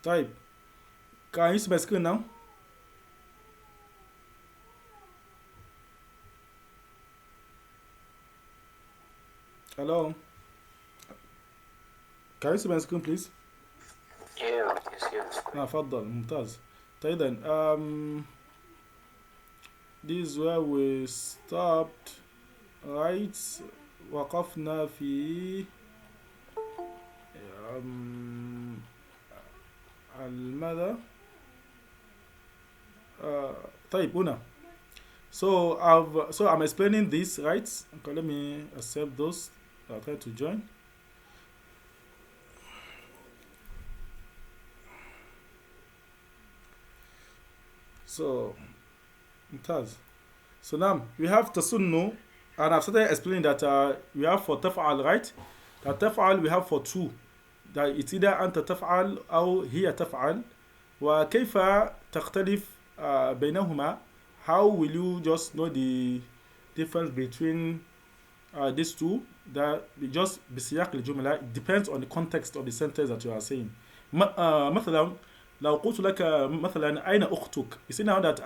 طيب. Can you see my screen now? Hello. Can you see my screen please? Yeah, yes, yes. تفضل ممتاز. طيب then this is where we stopped, right. وقفنا في um, ماذا طيب هنا. So I'm explaining this, right? Okay, let me accept those. I'll try to join. So it has. So now we have tasunnu, and I've started explaining that we have for taf'al, right? That taf'al we have for two. That it's either أنت تفعل أو هي تفعل. وكيف تختلف بينهما. How will you just know the difference between these two? That just بسياق الجملة. It depends on the context of the sentence that you are saying. مثلا لو قلت لك مثلا أين أختك. You see now that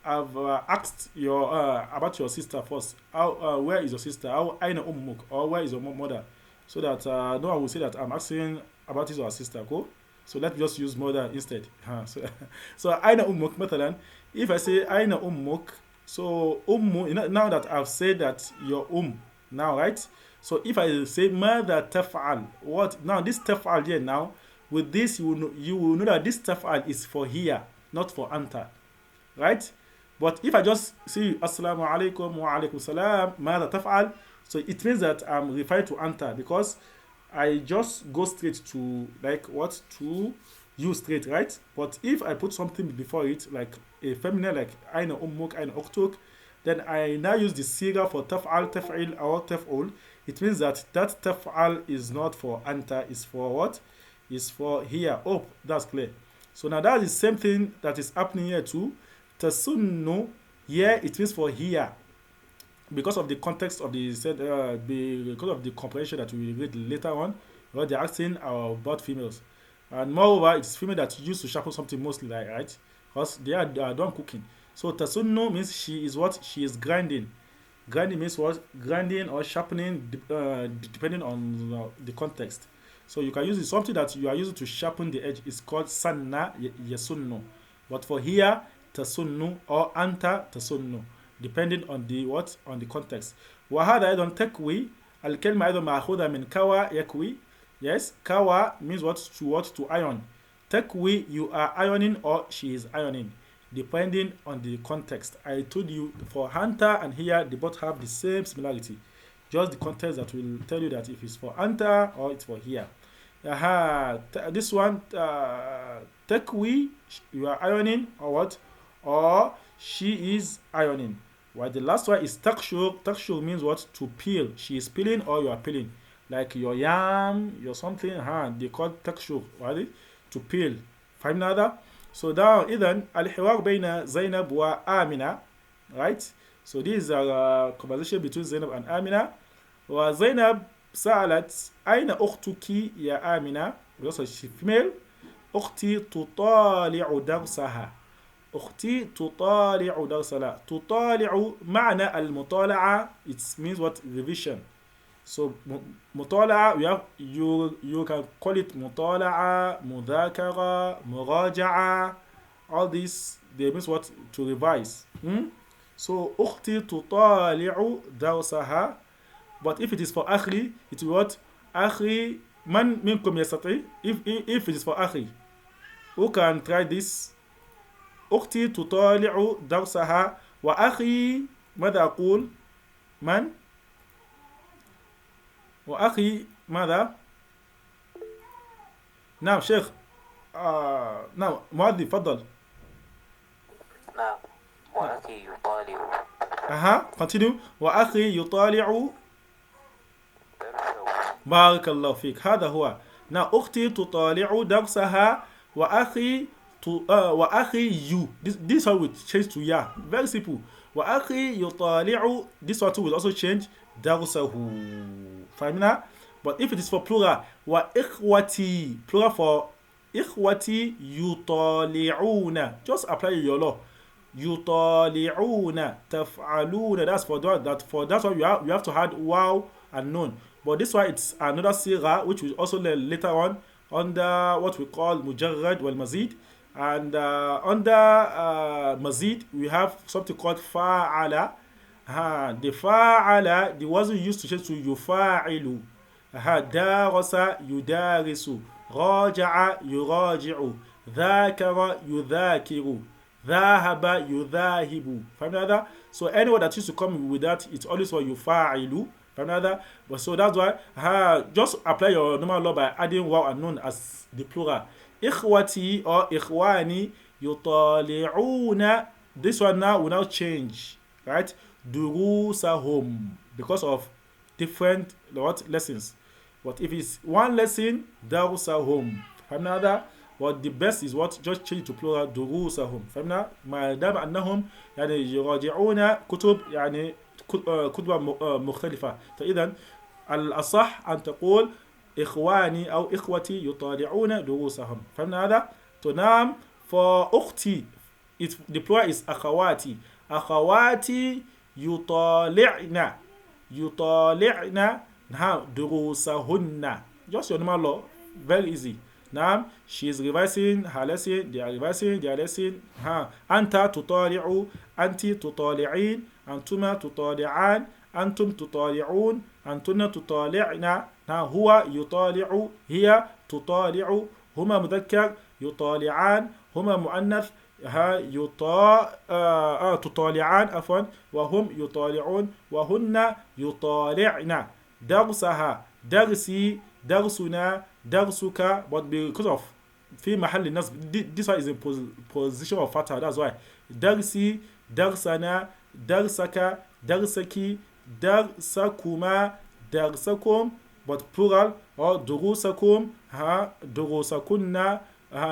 I've asked your about your sister first. How, where is your sister? How أين أمك? Or where is your mother? So that no one will say that I'm asking about his or her sister. Cool? So let's just use mother instead. So أين أمك مثلا. If I say أين أمك, so you know, now that I've said that your now, right? So if I say ماذا تفعل, what now this تفعل here now, with this you will know that this تفعل is for here, not for anta, right? But if I just say assalamu alaikum wa alaikum salam ماذا تفعل, so it means that I'm referring to anta because I just go straight to like what to you straight, right? But if I put something before it, like a feminine, like aina ummuk, aina uktuk, then I now use the siga for taf'al, taf'il, or taf'ul. It means that that taf'al is not for anta, is for what? Is for here. Oh, that's clear. So now that is the same thing that is happening here too. Tasunnu, here it means for here. Because of the context of the said, because of the comprehension that we will read later on, where they're asking about females. And moreover, it's female that used to sharpen something mostly, like, right? Because they are done cooking. So tasunno means she is what? She is grinding. Grinding means what? Grinding or sharpening, depending on the context. So you can use it. Something that you are using to sharpen the edge is called sanna yasunno. But for here, tasunnu or anta tasunnu, depending on the what? On the context. وهذا أيضا تكوي. الكلمة أيضا مأخوذة من كوى يكوي. Yes, kawa means what to iron. Tekwi, you are ironing or she is ironing, depending on the context. I told you for hunter and here they both have the same similarity. Just the context that will tell you that if it's for hunter or it's for here. Aha, this one, tekwi, you are ironing or what? Or she is ironing. While the last one is takshur. Takshur means what? To peel. She is peeling or you are peeling. Like your yam, your something, they call takshur, right? To peel. فهمنا هذا؟ So now إذن الحوار بين زينب وآمنة, right? So this is a conversation between Zainab and Amina. وزينب سألت أين أختك يا آمنة? Because she female. أختي تطالع درسها. أختي تطالع درسها. تطالع معنى المطالعة, it means what? Revision. So مطالعة you can call it مطالعة, مذاكرة, مراجعة. All these they means what? To revise. So أختي تطالع درسها. But if it is for أخي, it will what? أخي من منكم يستطيع. If it is for أخي, who can try this? أختي تطالع درسها وأخي ماذا أقول؟ من؟ وأخي ماذا؟ نعم شيخ. نعم مؤدي تفضل. نعم، وأخي يطالع continue. وأخي يطالع. درسه. بارك الله فيك. هذا هو. Now أختي تطالع درسها وأخي وأخي you. This one will change to ya. Very simple. وأخي يطالع. This one too will also change درسه. فهمنا? But if it is for plural, وإخوتي, plural for Ikhwati yutali'una. Just apply your law. Yutali'una taf'aluna. That's for that's why you have to add wow and nun. But this one it's another sira which we also learn later on under what we call mujarrad wal mazid. And under mazid we have something called fa'ala. The fa'ala, the wasn't used to change to yufa'ilu. Darasa yudarisu. Raja'a yuraji'u. Dhakara yudhakiru. Dhahaba yudhahibu. From another, so anyone that used to come with that, it's always for yufa'ilu. From another, but so that's why just apply your normal law by adding waw and nun as the plural. Ikhwati or ikhwani yutali'una. This one now will now change, right? Durusahum, because of different lessons. But if it's one lesson, darusahum. From another, but the best is what just change to plural durusahum. from now ما دام أنهم يعني يراجعون كتب يعني كتب مختلفة. فإذا الأصح أن تقول إخواني أو إخوتي يطالعون دروسهم. from هذا تنام for أختي, the plural is أخواتي. أخواتي يطالعن دروسهن. Just your normal law, very easy. Now she is revising her lesson, they are revising their lesson. أنت تطالع, أنت تطالعين, أنتما تطالعان, أنتم تطالعون, أنتن تطالعن. هو يطالع, هي تطالع, هما مذكر يطالعان, هما مؤنث تطالعان عفوا, وهم يطالعون, وهن يطالعن. درسها درسي, درسنا درسك. But because of في محل النصب, this one is in position of fatha, that's why. درسي درسنا درسك درسك درسكما درسكم, but plural, or دروسكم دروسكن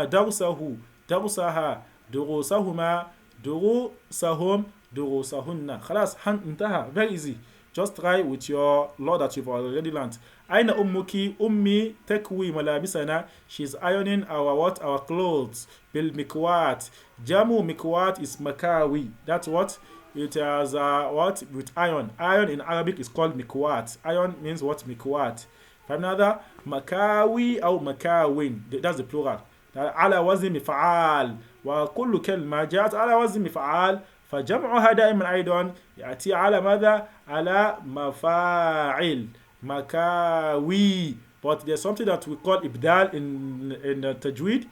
درسه درسها دروسهما دروسهم دروسهن. خلاص انتهى, very easy. Just try with your law that you've already learned. Aina ummuki, ummi tekwi malabisana. She's ironing our clothes. Bil mikwat. Jamu mikwat is makawi. That's what it has what with iron. Iron in Arabic is called mikwat. Iron means what? Mikwat. From another, makawi or makawin. That's the plural. على وزن مفعال, وكل كلمة جاءت على وزن مفعال فجمعها دائما أيضا يأتي على ماذا؟ على مفاعل, مكاوي. But there's something that we call ibdal in tajweed.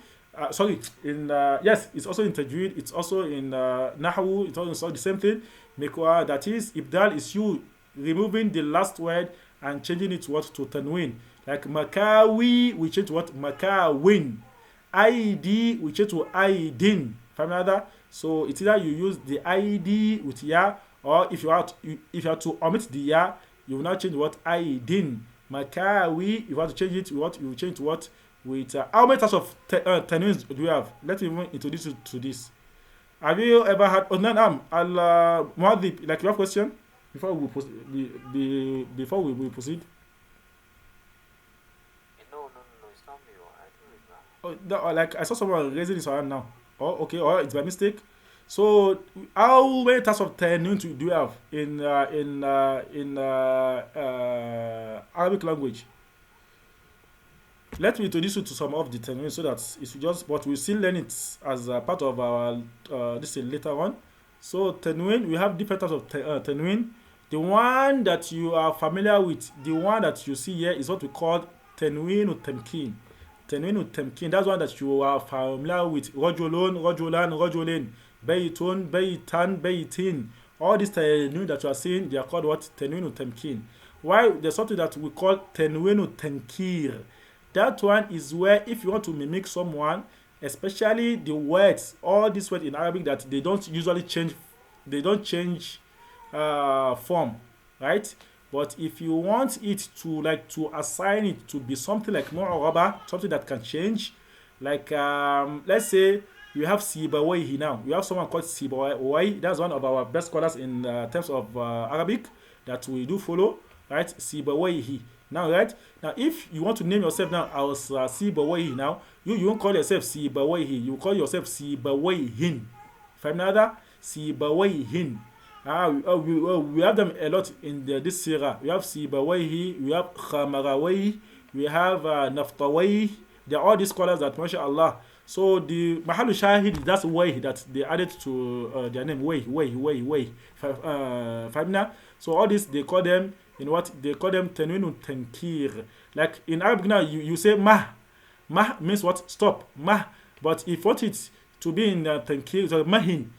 Yes, it's also in tajweed, it's also in nahwu, it's also the same thing. That is, ibdal is you removing the last word and changing it to tanwin. Like makawi, we change to what? Makawin. ID, we change to aidin. From another, so it's either you use the ID with ya, or if you have to omit the ya, you will not change what? Aidin. Makawi, you have to change it to what? You will change to what? With how many types of tanwins do we have? Let me introduce you to this. Have you ever had Muad'Dib, like you have a question before we proceed? No, it's not me. I do it now. Oh, no, like I saw someone raising his hand now. Oh, okay, or it's by mistake. So, how many types of tanwin do you have in Arabic language? Let me introduce you to some of the tanwin so that it's just, but we still learn it as a part of our this later on. So, tanwin, we have different types of tanwin. The one that you are familiar with, the one that you see here, is what we call tanwin tamkin. Tanwin tamkin, that's one that you are familiar with. Rajulun, rajulan, rajulin, baytun, baytan, baytin. All these tanwin that you are seeing, they are called what? Tanwin tamkin. Why? There's something that we call tanwin tankir. That one is where if you want to mimic someone, especially the words, all these words in Arabic that they don't usually change, form, right? But if you want it to assign it to be something like mu'araba, something that can change, like let's say you have Sibawayhi now. You have someone called Sibawayhi. That's one of our best scholars in terms of Arabic that we do follow, right? Sibawayhi. Now, right? Now, if you want to name yourself now as Sibawayhi now, you won't call yourself Sibawayhi. You call yourself Sibawayhin. If I'm another, Sibawayhin. We have them a lot in this surah. We have Sibawayhi, we have Khamarawayhi, we have Naftawayhi. They are all these scholars that, mashallah. So the Mahalu Shahid, that's way that they added to their name. Way. Famina. So all this, they call them, in what? They call them Tanwinu Tankir. Like in Arabic now, you say Mah. Mah means what? Stop. Mah. But if what it to be in Tankir, so Mahin.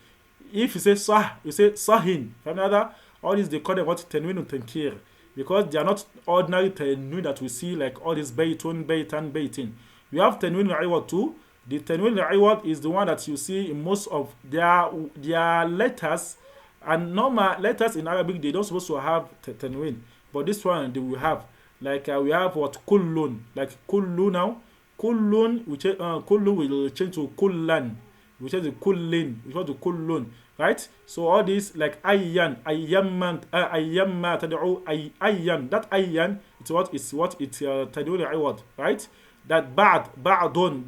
If you say Sah, you say Sahin. Famina. All this, they call them what? Tanwinu Tankir. Because they are not ordinary Tanwin that we see like all this Baytun, Baytan, Baytin. We have Tanwin Iwad too. The Tanwin al-Iwad is the one that you see in most of their letters, and normal letters in Arabic they don't supposed to have Tanwin, but this one they will have. Like we have what kullun, like kullu now, kullun kullun will change to kullan, which is kullin, which is to kullun, right? So all this like ayyan, ayyamman, ayyamma tad'u ayyan. That ayyan it's Tanwin al-Iwad, right? That ba'dun.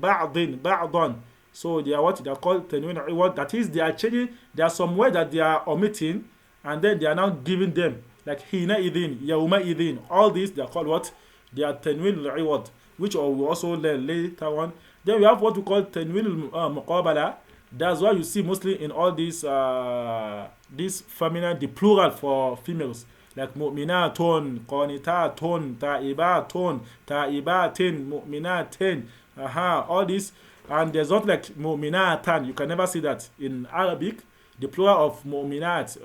So they are what they are called tanwin iwad. That is, they are changing. There are some words that they are omitting, and then they are now giving them like hina idin, yawma idin. All these they are called what? They are tanwin iwad, which we also learn later on. Then we have what we call tanwin muqabala. That's why you see mostly in all these feminine, the plural for females. Like mu'minatun, qanitatun, ta'ibatin, mu'minatin. All this. And there's not like mu'minatan. You can never see that in Arabic. The plural of mu'minat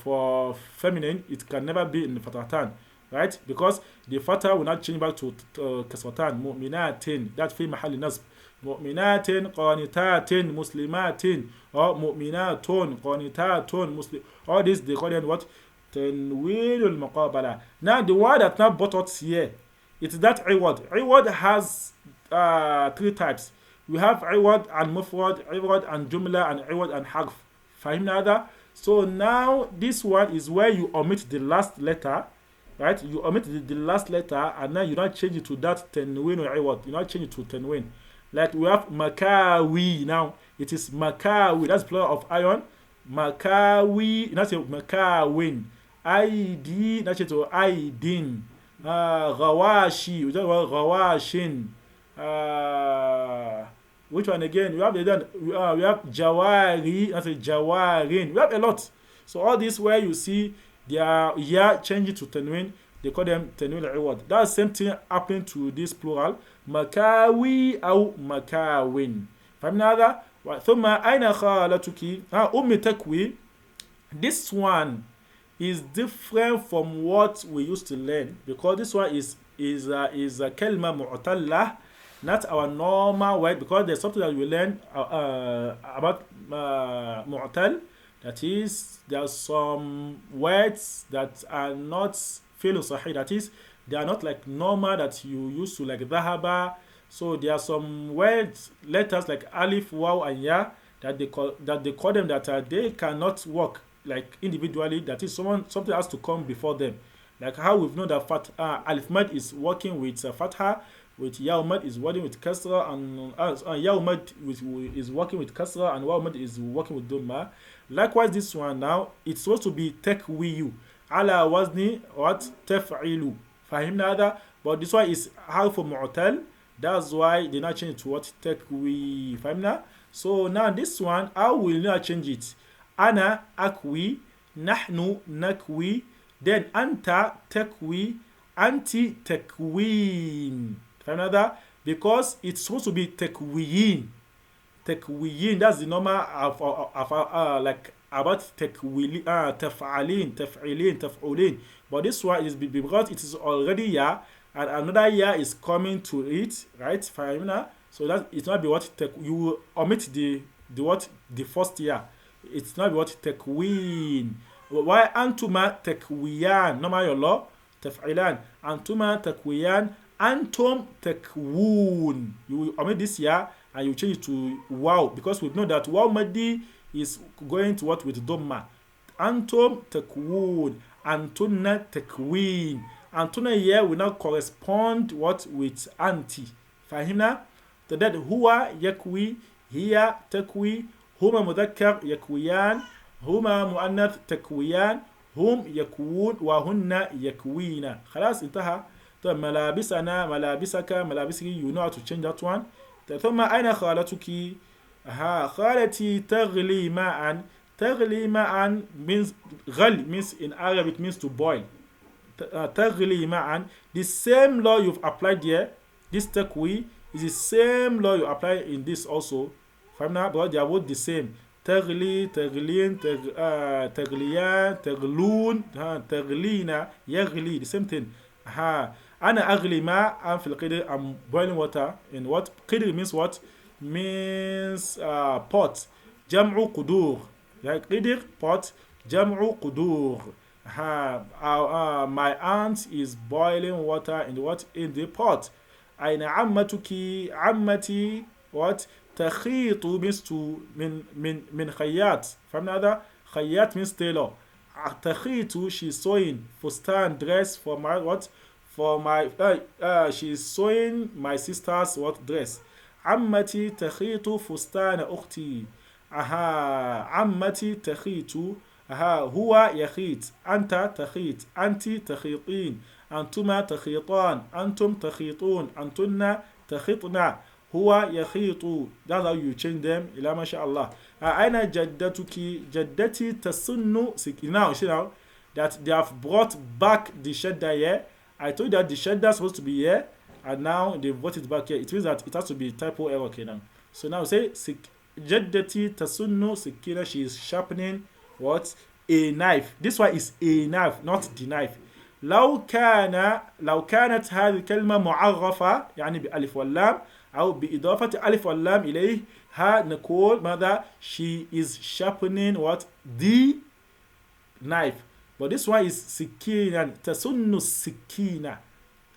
for feminine, it can never be in fatatan, right? Because the fatah will not change back to kasratan. Mu'minatin. That's fi mahali nasb. Mu'minatin, qanitatin, muslimatin, or mu'minatun, qanitatun, muslim. All this they call them what? Tanween al-Muqabala. Now the word that now brought us here, it's that Iwad. Iwad has three types. We have Iwad and Mufrad, Iwad and Jumla, and Iwad and Harf. Fahimna? So now this one is where you omit the last letter, right? You omit the last letter, and then you don't change it to that Tanween or Iwad. You don't change it to Tanween. Like we have Makawi now. It is Makawi. That's plural of iron. Makawi. That's a Makawin. ID, that's it, Aidin. Gawashi, we talk about Gawashin. Which one again? We have we have Jawari, that's a Jawarin. We have a lot. So all this where you see they are changing to Tanwin, they call them Tanwin al-Iwad. That's the same thing happening to this plural. Makawi or Makawin. فهمنا هذا؟ ثم أين خالتك؟ تكوي. This one is different from what we used to learn, because this one is a kalma mu'tallah, not our normal word, because there's something that we learn about mu'tal, that is there are some words that are not fi'l sahih, that is they are not like normal that you used to, like dhahaba. So there are some words, letters like alif, waw, and ya that they call them that they cannot work like individually. That is something has to come before them. Like how we've known that alif mad is working with fatha, with yaw mad is working with kasra, and yaw mad is working with kasra, and waw mad is working with dhamma. Likewise, this one now it's supposed to be takwiyu ala wazni what taf'ilu. Fahimna hada? But this one is harfu mu'tal. That's why they not change it to what takwi. Fahimna? So now this one, how will you not change it? Ana akwi, nahnu nakwi, then anta takwi, anti takwin. Fahimna that? Because it's supposed to be takwiyin. Takwiyin, that's the normal of like about taf'alin, taf'ulin. But this one is because it is already ya, and another year is coming to it, right? Fahimna? So that it's not be what you omit the first year. It's not be what takwin. Why antuma takwiyan? Normal your law taf'ilan. Antuma takwiyan. Antum takwun. You omit this year and you change it to wow, because we know that wow madi is going to what with dhamma. Antum takwun. Antunna takwin. Antuna here will now correspond what with anti. فهمنا؟ that هو يكوي, هي تكوي, هما مذكر يكويان, هما مؤنث تكويان, هم يكوون, وهن يكوين. خلاص انتهى. طيب ملابسنا, ملابسك, ملابسك, you know how to change that one. ثم أين خالتك؟ خالتي تغلي ماء. تغلي ماء means غلي means in Arabic means to boil. تغلي ماء. The same law you've applied here, this تكوي, is the same law you apply in this also. Because they are both the same. تغلي, تغلين, تغليان, تغلون, تغلينا, يغلي, the same thing. أنا أغلي ماء في القدر. I'm boiling water. In what? قدر means what? Means pot. جمع قدور. Like قدر, pot. جمع قدور. My aunt is boiling water in what? In the pot. أين عمتك? عمتي what? تخيط means to من خياط. فهمنا هذا؟ خياط means tailor. تخيط, she's sewing فستان, dress for my what? For my she's sewing my sister's what? Dress. عمتي تخيط فستان أختي. عمتي تخيط. هو يخيط. أنت تخيط. أنت تخيطين. أنتما تخيطان. أنتم تخيطون. أنتن تخيطنا. هو يخيط. That's how you change them. إلى ما شاء الله. أين جدتك? جدتي تسن. Now, see now that they have brought back the shadda here. I told you that the shadda is supposed to be here, and now they brought it back here. It means that it has to be typo error. Okay, now. So now say جدتي تسن سكينة. She is sharpening what? A knife. This one is a knife, not the knife. لو كانت هذه الكلمة معرفة يعني بألف واللام أو بإضافة ألف واللام إليه نقول ماذا? She is sharpening what? The knife. But this one is سكينة. تسن السكينة.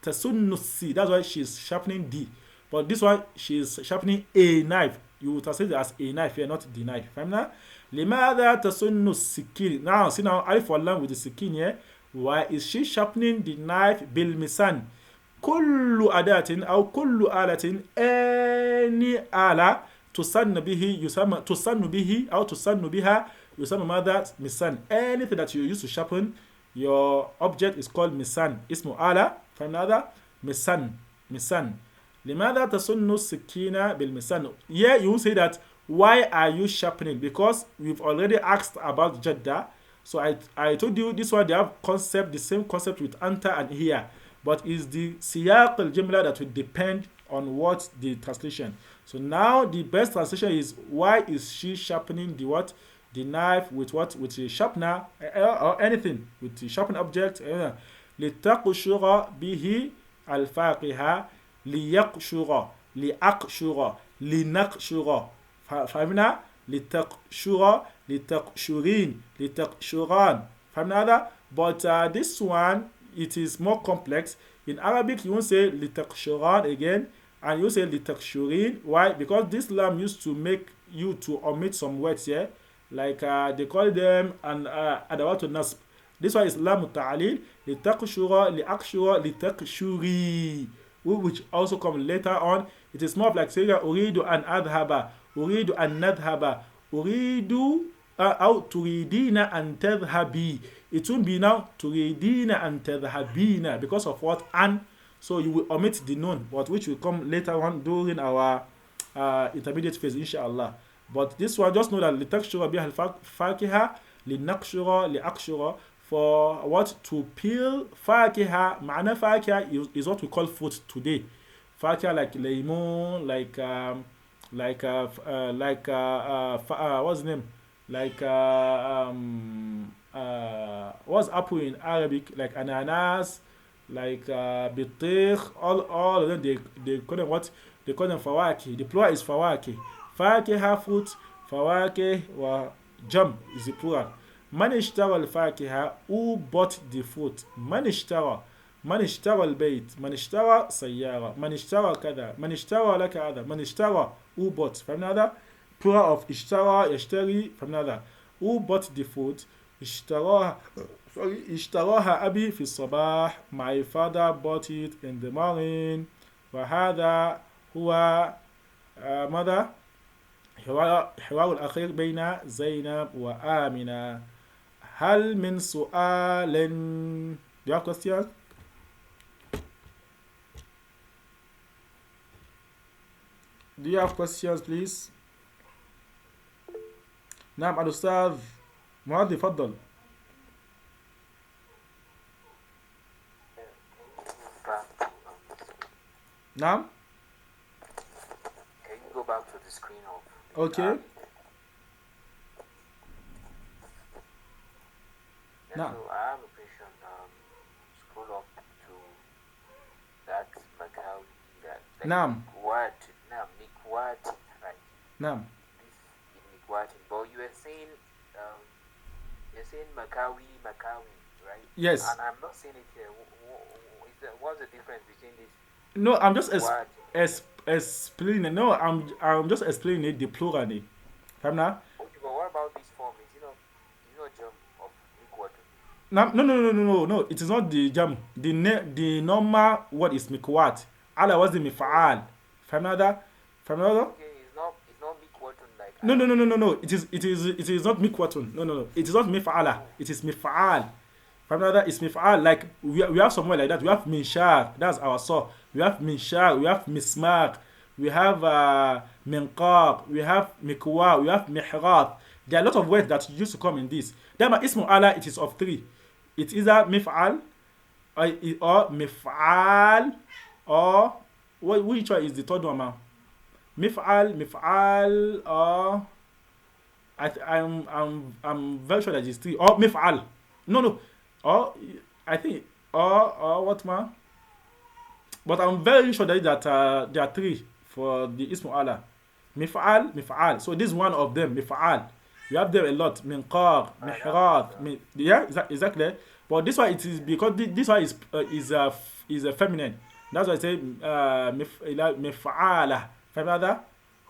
تسن السي. That's why she is sharpening the. But this one, she is sharpening a knife. You will translate it as a knife here, not the knife. فهمنا؟ لماذا تسن السكين? Now, see now, ألف واللام with the سكين here. Why is she sharpening the knife بالمسان? كل أداة أو كل آلة, any آلة تسن به يسمى تسن به أو تسن بها يسمى ماذا؟ مسان. Anything that you use to sharpen your object is called مسان. اسمه آلة. فهمنا هذا؟ مسان. مسان. لماذا تسن السكين بالمسان? Here you say that why are you sharpening? Because we've already asked about Jadda. So I told you this one they have concept, the same concept with anta and here. But it's the siyaq al-jumla that will depend on what the translation. So now the best translation is why is she sharpening the what? The knife with what? With the sharpener or anything with the sharpened object. لتقشر به الفاقهة ليقشر لأقشر لنقشر. فهمنا؟ لتقشر لتقشرين لتقشران. فهمنا هذا؟ But this one, it is more complex. In Arabic, you won't say لتقشران again, and you say لتقشرين. Why? Because this lam used to make you to omit some words here, like they call them an adawat nasb. This one is lam ta'alil لتقشر لأقشر لتقشري, which also come later on. It is more of like saying أريد أن أذهب, أريد أن نذهب, أريد أو تريدين أن تذهبي. It won't be now تريدين أن تذهبين because of what? An. So you will omit the noun, but which will come later on during our intermediate phase, inshallah. But this one, just know that لتقشر بها الفاكهة لنقشر لأقشر, for what? To peel فاكهة. معنى فاكهة is what we call fruit today. فاكهة like lemon, what's the name? Like what's apple in Arabic? Like ananas, like bitikh. All of them they call them what? They call them fawaki. The plural is fawaki. Fakiha fruit, fawaki wa jam is the plural. Man ishtara al-fakiha, who bought the fruit? Man ishtara al-bayt, man ishtara sayyara, man ishtara kada, man ishtara laka hada, man ishtara, who bought. From another plural of ishtara, yashtari. From another, who bought the food? Ishtara sorry, اشتراها أبي في الصباح. My father bought it in the morning. وهذا هو ماذا؟ حوار الأخير بين زينب وآمنة. هل من سؤال؟ Do you have questions? Do you have questions please؟ نعم الأستاذ معاذ تفضل. Back. نعم. Can you go back to the screen of the Okay. Yeah, نعم. so I have a question. Scroll up to that Macau, that like نعم. Mikwatin, right? نعم. This is Mikwatin, but you were saying Makawi, right? Yes. And I'm not saying it here. What's the difference between this? No, I'm just Mikwatin? explaining. No, I'm just explaining it, the plural. Faham na? Okay, but what about this form? Is it not jump of Mikwatin? No. It is not the jam. The normal word is mikwat. Ala was the mifa'al. Faham na da? Faham na da? Okay, it's not Mikwatin like. No. It is not mikwatun. No. It is not mifa'ala. It is mifa'al. Faham na da? It's mifa'al. Like we have somewhere like that. We have minshar. That's our saw. We have minshar. We have mismar. We have minqab. We have mikwa. We have mihrab. There are a lot of words that used to come in this. Then my ismu ala, it is of three. It's either mif'al or mif'al or which one is the third one, man? Mif'al or I'm very sure that it's three or mif'al. No. Or I think or what, man? But I'm very sure that there are three for the ismu ala. Mif'al. So this is one of them, mif'al. You have them a lot. Minqar, mihrad. Yeah, exactly. But this one it is because this one is a feminine. That's why I say mif'ala. Feminine.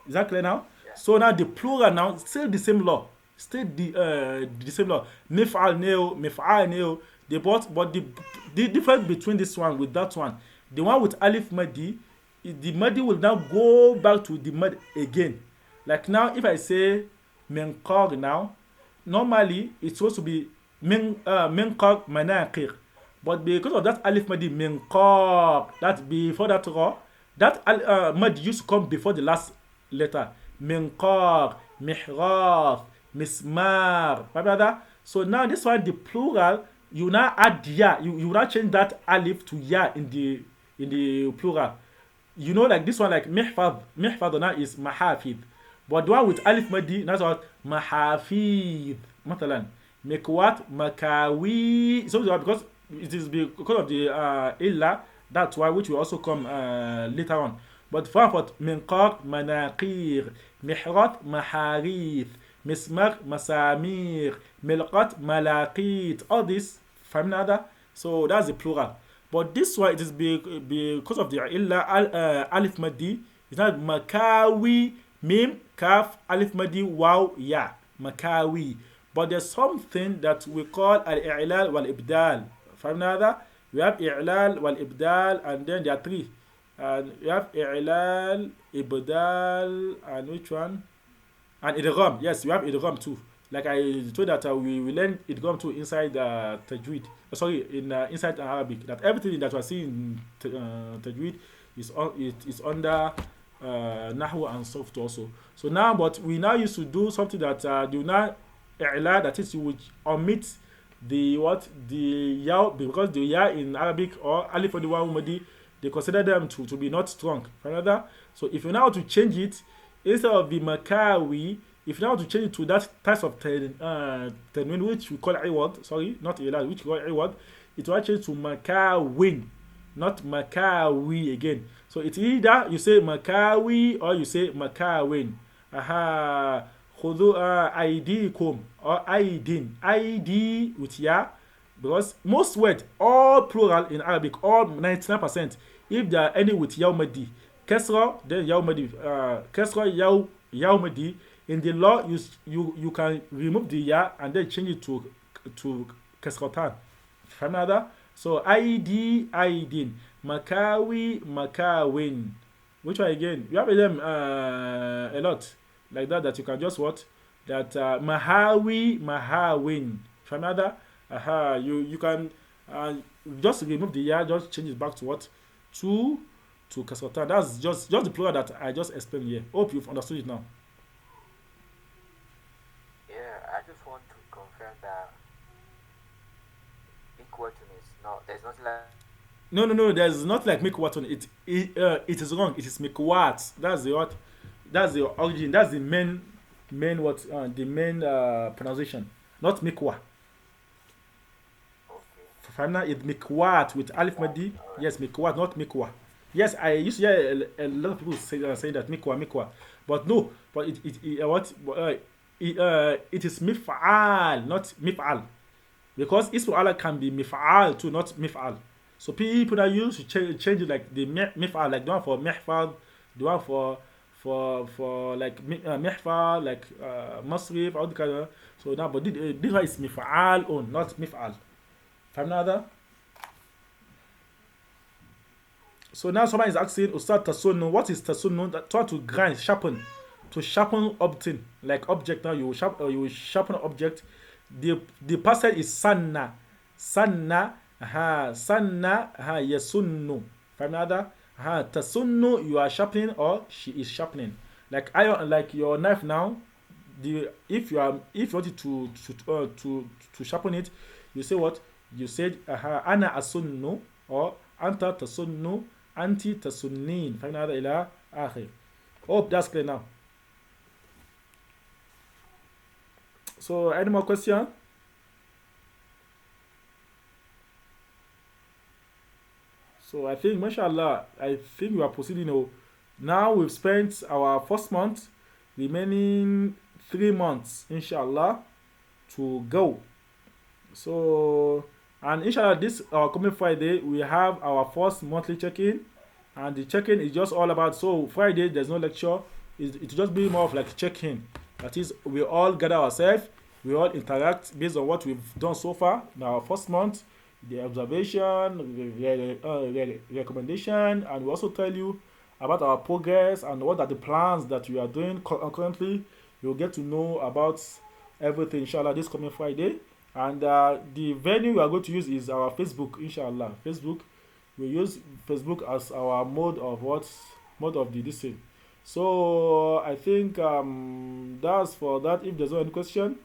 Is that clear now? Yeah. So now the plural now still the same law. Still the same law. Mif'al neo. They both, but the difference between this one with that one, the one with alif madi, the madi will now go back to the mad again. Like now, if I say minqar now, normally it's supposed to be minqar manaqir, but because of that alif madi minqar, that before that ra, that madi used to come before the last letter. Minqar, mihraf, mismar. Remember? So now this one, the plural, you now add ya. You now change that alif to ya in the plural. You know, like this one, like mihfad now is mahafid. But the one with alif madi, that's what mahafid. Matalan. Mekwat, makawi. So because it is because of the illa, that's why, which will also come later on. But for minqar, manaqir, mihrat, maharith, mismar, masamir, milqat, malaqit. All this, familiar? So that's the plural. But this one, it is because of the illa alif madi. It's not makawi, mim, kaf, alif madi, waw, ya. Makawi. But there's something that we call al-i'lal wal-ibdal. Familiar? We have i'lal wal-ibdal, and then there are three. And we have i'lal, ibdal, and which one? And idgham. Yes, we have idgham too. Like I told that we learned idgham too inside tajweed. Inside Arabic. That everything that we see in tajweed is under nahwu and soft also. So now, but we now used to do something that do not i'la, that is, you would omit the yaw, because the ya in Arabic or alif or the waw madi, they consider them to be not strong. Another. So if you now to change it, instead of the makawi, if you now to change it to that type of tanwin, which we call iwad, sorry, not ilal, which we call iwad, it will change to makawin, not makawi again. So it's either you say makawi or you say makawin. Aha, khudu aidikum or aidin. ID with ya, because most words, all plural in Arabic, all 99%, if there are any with yaw madi, kasra, then yaw madi, kasra yaw madi. In the law, you can remove the ya and then change it to kasratan. فهمنا هذا؟ So ID Aidin, Makawi Makawin. Which one again? You have them a lot like that you can just what that Mahawi Mahawin. فهمنا هذا? Aha, you can just remove the ya, just change it back to what to kasratan. That's just the plural that I just explained here. Hope you've understood it now. Yeah, I just want to confirm that equating is not. There's nothing like. No. There's not like mikwatun. It is wrong. It is mikwat. That's the what. That's the origin. That's the main what the main pronunciation. Not mikwa. Okay. Famna is mikwat with alif madi. Alright. Yes, mikwat, not mikwa. Yes, I used to hear a lot of people saying that mikwa, but no. But it is mif'al, not mif'al, because ismu ala can be mif'al too, not mif'al. So people that use to change it like the mif'al, like the one for mihfad, the one for like mihfad, like masrif, all the kind of. So now, but this one is mif'al on, not mif'al. Find another. So now someone is asking, Ustad tasunnu, what is tasunnu? That try to grind, sharpen, to sharpen object, like object. Now you sharpen object. The person is sanna, sanna, yasunnu. Find another. Tasunnu, you are sharpening or she is sharpening. Like iron, like your knife now. If you wanted to sharpen it, you say what? You said ana asunnu or anta tasunnu. Anti tasunnin. فهمنا هذا إلى آخر. Hope that's clear now. So any more question? So I think, mashallah, I think we are proceeding. Now we've spent our first month, remaining 3 months, inshallah, to go. So, and inshallah, this coming Friday, we have our first monthly check-in. And the check-in is just all about, so Friday, there's no lecture. It will just be more of like check-in. That is, we all gather ourselves, we all interact based on what we've done so far in our first month, the observation, recommendation, and we also tell you about our progress and what are the plans that we are doing currently. You'll get to know about everything, inshallah, this coming Friday. And the venue we are going to use is our Facebook, inshallah. Facebook. We use Facebook as our mode of the this thing. So I think that's for that. If there's no any question.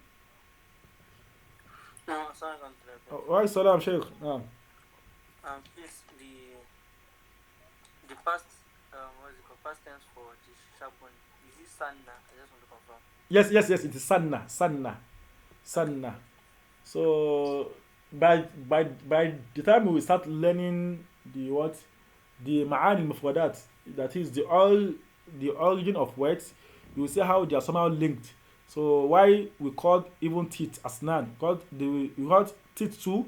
No, sorry, Why salam, Sheikh? Please, the past what is it called? Past tense for the sharp one. Is it sanna? I just want to confirm. Yes. It is sanna. So by the time we start learning the ma'ani mufradat, that is the origin of words, you will see how they are somehow linked. So why we called even teeth asnan, we called teeth too,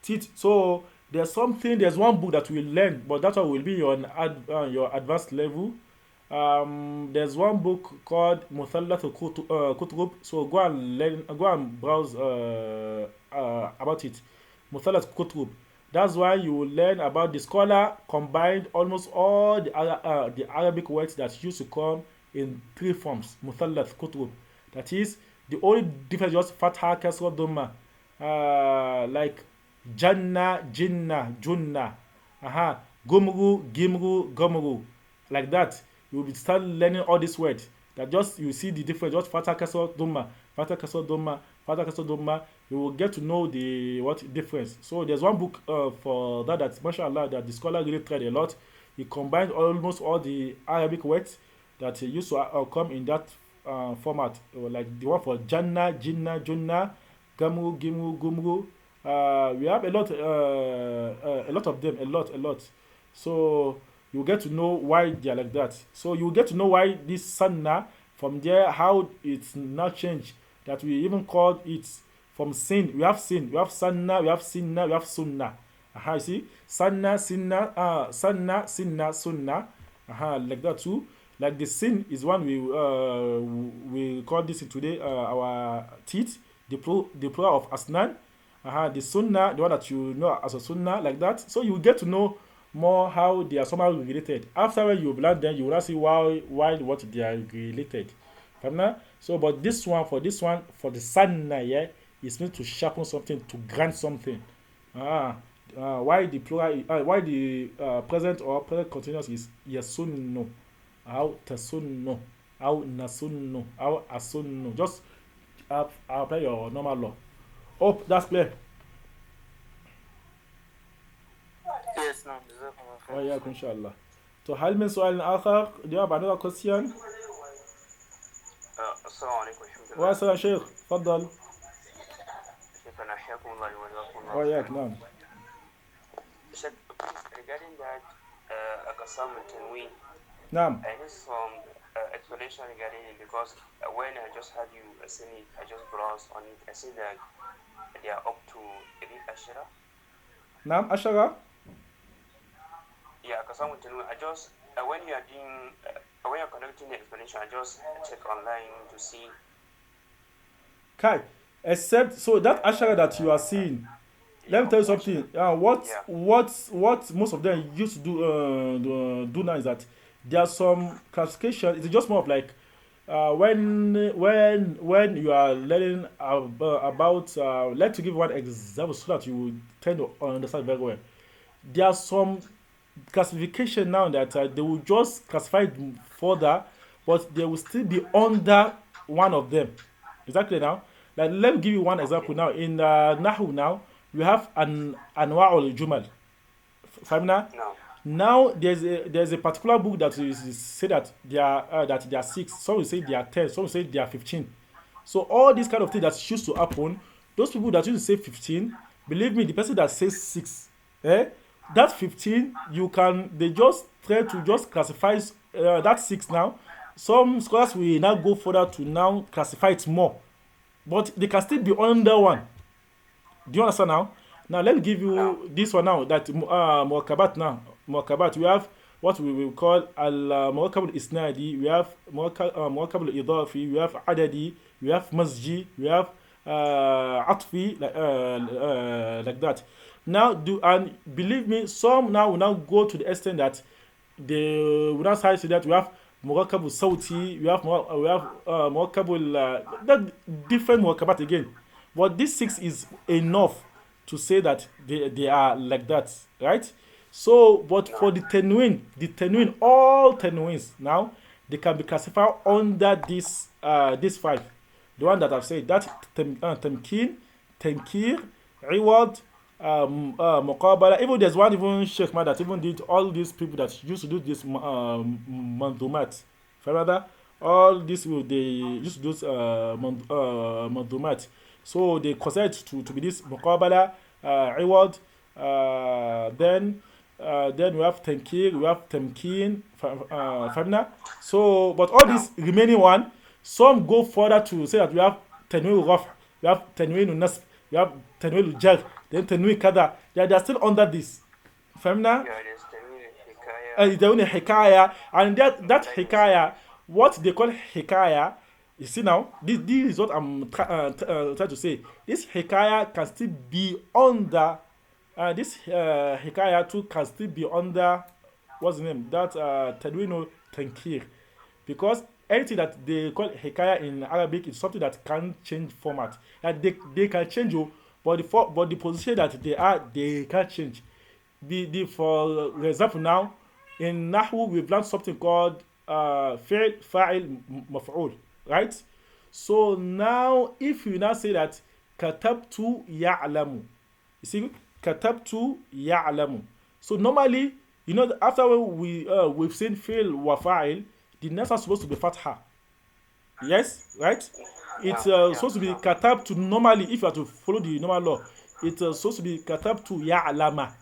teeth. So there's one book that we learn, but that one will be on your advanced level. There's one book called Muthallath Kutub. So go and browse about it. Muthallath Kutub. That's why you will learn about the scholar combined almost all the Arabic words that used to come in 3 forms. Muthallath Kutub. That is, the only difference is just Fatha, Kasra, Dhamma. Like Janna, Jinna, Junna. Gumru, Gimru, Gomru. Like that. You will start learning all these words. That just, you see the difference. Just Fatha, Kasra, Dhamma. Fatha, Kasra, Dhamma. Fatha, Kasra, Dhamma. You will get to know the difference. So there's one book for that mashallah, that the scholar really tried a lot. He combined almost all the Arabic words that used to come in that format, like the one for Janna, Jinna, Junna, Gamu, Gimu, Gumru. We have a lot of them, a lot. So you get to know why they are like that. So you get to know why this sanna, from there, how it's now changed, that we even called it from sin. We have sanna, we have sinna, we have sunnah. You see? Sanna, sinna, sunnah. Like that too. Like the sin is one we call this today our teeth, the plural of asnan, The sunnah, the one that you know as a sunnah, like that. So you get to know more how they are somehow related. After when you've learned them, you will not see why what they are related. Famna? So, but this one, for the sunnah, yeah, it means to sharpen something, to grant something. Ah, why the plural? Why the present or present continuous is yasunno, how tasunno, how nasunno, how asunno. Just apply your normal law. Hope that's clear. Yes, no, جزاكم الله خير. وإياكم إن شاء الله. So هل من سؤال آخر؟ Do you have another question? السلام عليكم ورحمة الله. واسأل شيخ تفضل. شيخنا حياكم الله وجزاكم الله. وإياك نعم. Sheikh, regarding that Akasam and Tanween, نعم. I need some explanation regarding it because when I just had you saying it, I just browsed on it. I see that they are up to Ebi Ashira. نعم عشرة. Yeah, Akasam and Tanween. I just when you are doing when you're conducting the explanation, I just check online to see. Kai, except so that ashara that you are seeing. Let me tell you something. What most of them used to do now is that there are some classification. It's just more of like when you are learning about. Let's give one example so that you will tend to understand very well. There are some classification now that they will just classify it further, but they will still be under one of them. Exactly now. Like let me give you one example now. In Nahu now, we have an Anwa'ul Jumal. Famina? No. Now there's a particular book that is say that they are 6. Some will say they are 10. Some will say they are 15. So all these kind of things that used to happen, those people that used to say 15, believe me, the person that says 6, that 15, they just try to just classify that 6 now. Some scholars will now go further to now classify it more. But they can still be under one. Do you understand now? Now let me give you this one now. That Muakabat now. Muakabat. We have what we will call Muakabul Isnadi. We have Muakabul Idafi. We have Adadi. We have Masji. We have Atfi. Like that. Now and believe me, some now will now go to the extent that they will not say that we have Murakabul Sauti, we have Murakabul that different Murakabat again. But this 6 is enough to say that they are like that, right? So, but for the Tenwin, all Tenwins now, they can be classified under this 5. The one that I've said, that Temkin, Tenkir, Reward, Muqabala. Even there's one even Sheikh Man that even did all these people that used to do this Mandumat. Further, all these people they used to do Mandumat. So they consider it to be this Muqabala, Reward. Then we have Tenkir, we have Temkin, Famna. So, but all these remaining one, some go further to say that we have Tenwin Raf, we have Tenwin Nasb, we have Tenwin Jar, then Tenwin Kada. They are still under this. Famna? Yeah, there's Tenwin Hikaya. And that Hikaya, what they call Hikaya, you see now, this is what I'm trying to say. This Hikaya can still be under, this Hikaya too can still be under, what's the name? That Tadwino Tankir. Because anything that they call Hikaya in Arabic is something that can change format. Like they can change you, but the position that they can't change. For example now, in Nahu we've learned something called Fi'l, Fa'il, Maf'ul. Right? So now, if you now say that katabtu ya'lamu, you see, katabtu ya'lamu. So normally, you know, after we've seen fi'l wa fa'il, the next one is supposed to be fatha. Yes, right? It's supposed to be katabtu. Normally, if you have to follow the normal law, it's supposed to be katabtu ya'lama.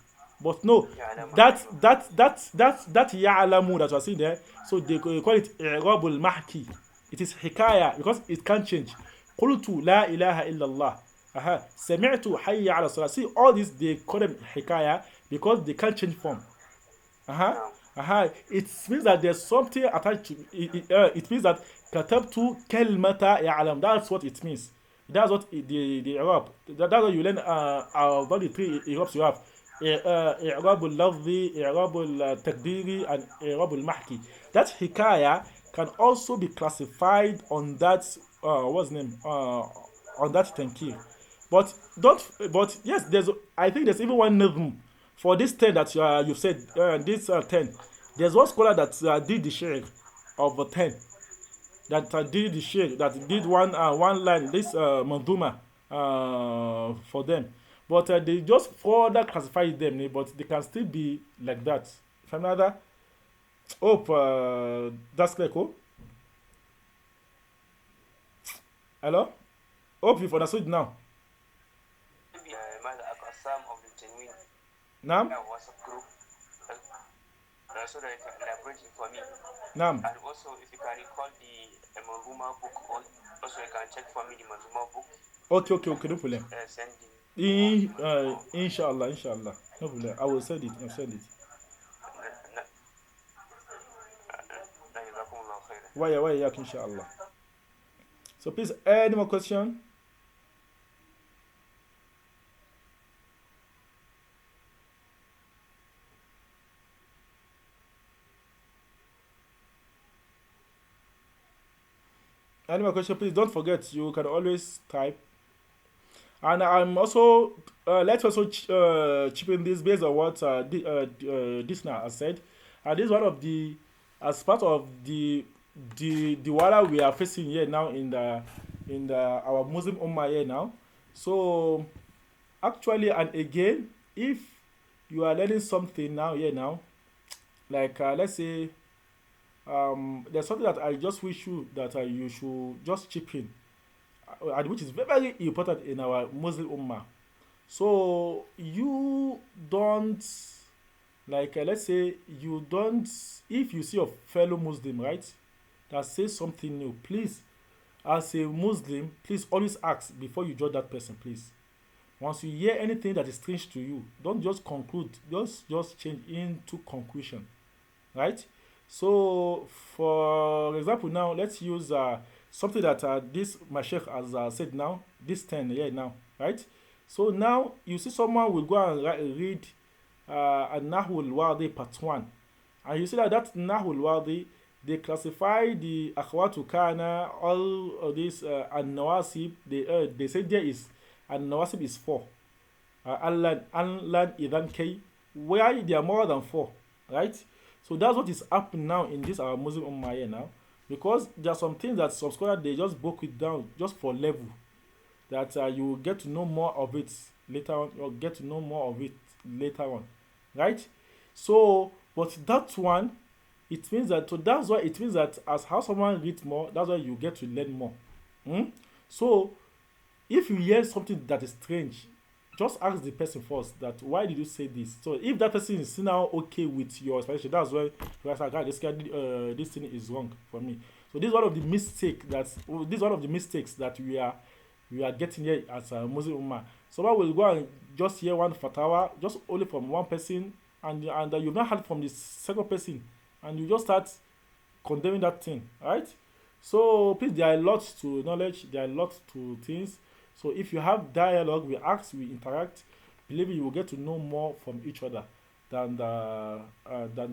But no, that ya'lamu that you are seeing there, so they call it i'rabul mahki. It is hikaya because it can't change. قلت لا إله إلا الله. سمعت حي على الصلاة. See, all this they call them hikaya because they can't change form. It means that there's something attached to it. It means that كتبت كلمة يعلم. That's what it means. That's what the Arab. That's what you learn about the three Arabs you have. إعراب اللفظي, إعراب التقديري, and إعراب المحكي. That hikaya can also be classified on that what's the name on that tenkir. But don't. But yes, there's. I think there's even one nizm for this 10 that you've said. This 10. There's one scholar that did the share of 10 that did the share that did one line this manduma for them, but they just further classify them, but they can still be like that. From another, hope that's clear. Cool. Hello, hope you've understood now. maybe ماذا أقسام of the genuine Nam, WhatsApp group so that you can elaborate it for me. nam. And also, if you can recall the Manzuma book, also you can check for me the Manzuma book. Okay, no problem. Send the Inshallah, no problem. I will send it. I'll send it. جزاكم الله خيرا. Why, yak, inshallah. So please, any more question? Any more question? Please don't forget. You can always type. And I'm also let's also chip in this based on what this now has said. And this is one of the as part of the wahala we are facing here now in the our Muslim Ummah here now. So actually, and again, if you are learning something now here now, like let's say there's something that I just wish you that you should just chip in, and which is very, very important in our Muslim Ummah. So you don't like let's say you don't if you see a fellow Muslim, right, that says something new, please, as a Muslim, please always ask before you judge that person, please. Once you hear anything that is strange to you, don't just conclude, just change into conclusion, right? So for example now, let's use something that this Mashayikh has said now, this 10 here now, right? So now you see someone will go and read An-Nahwu al-Wadi part 1, and you see that Nahwu al-Wadi, they classify the akhwatu kana, all of this an-nawasib, they say there is an-nawasib is 4. Allan idan k, where there are more than 4, right? So that's what is happening now in this our Muslim Ummah here now, because there are some things that some scholars they just broke it down just for level, that you will get to know more of it later on, or get to know more of it later on, right? So, but that one, it means that, so that's why it means that as how someone reads more, that's why you get to learn more. So, if you hear something that is strange, just ask the person first that why did you say this. So if that person is now okay with your explanation, that's why you are like, this thing is wrong for me. So this is one of the mistakes that we are getting here as a Muslim Ummah. Someone will go and just hear one fatwa, just only from one person, and you've not heard from the second person, and you just start condemning that thing, right? So please, there are lots to knowledge, there are lots to things. So if you have dialogue, we ask, we interact, believe me, you will get to know more from each other than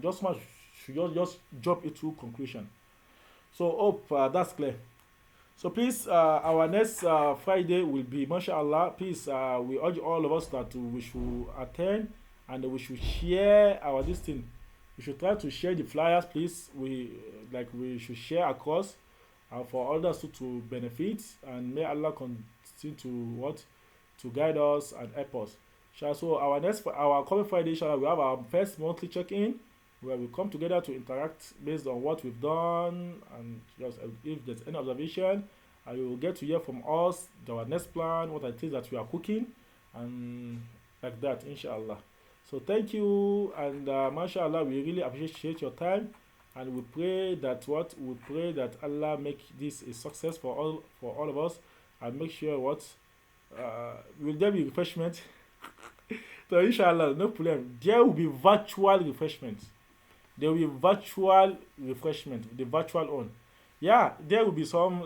just much should just jump into conclusion. So hope that's clear. So please, our next Friday will be, mashallah, please, we urge all of us that we should attend and we should share our this thing. We should try to share the flyers, please. We should share across for others to benefit, and may Allah continue to guide us and help us. So our coming Friday, we have our first monthly check-in, where we come together to interact based on what we've done, and just if there's any observation, you will get to hear from us our next plan, what it is that we are cooking, and like that, inshallah. So thank you, and mashallah, we really appreciate your time, and we pray that Allah make this a success for all of us, and make sure will there be refreshment? So inshallah, no problem. There will be virtual refreshment. There will be virtual refreshment, the virtual one. Yeah, there will be some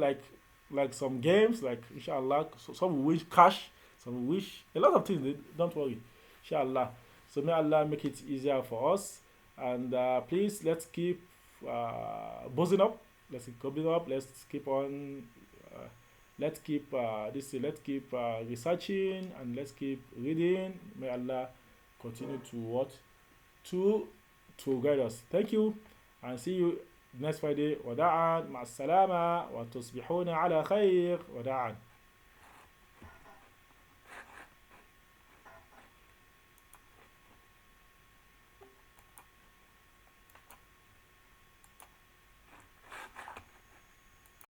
like some games, like inshallah, so some will wish cash, some will wish a lot of things. Don't worry, inshallah. So may Allah make it easier for us. And please, let's keep buzzing up. Let's keep buzzing up. Let's keep on. Let's keep Let's keep researching and let's keep reading. May Allah continue to what to guide us. Thank you, and see you next Friday. وداعا مع السلامة وتصبحون على خير. وداعا.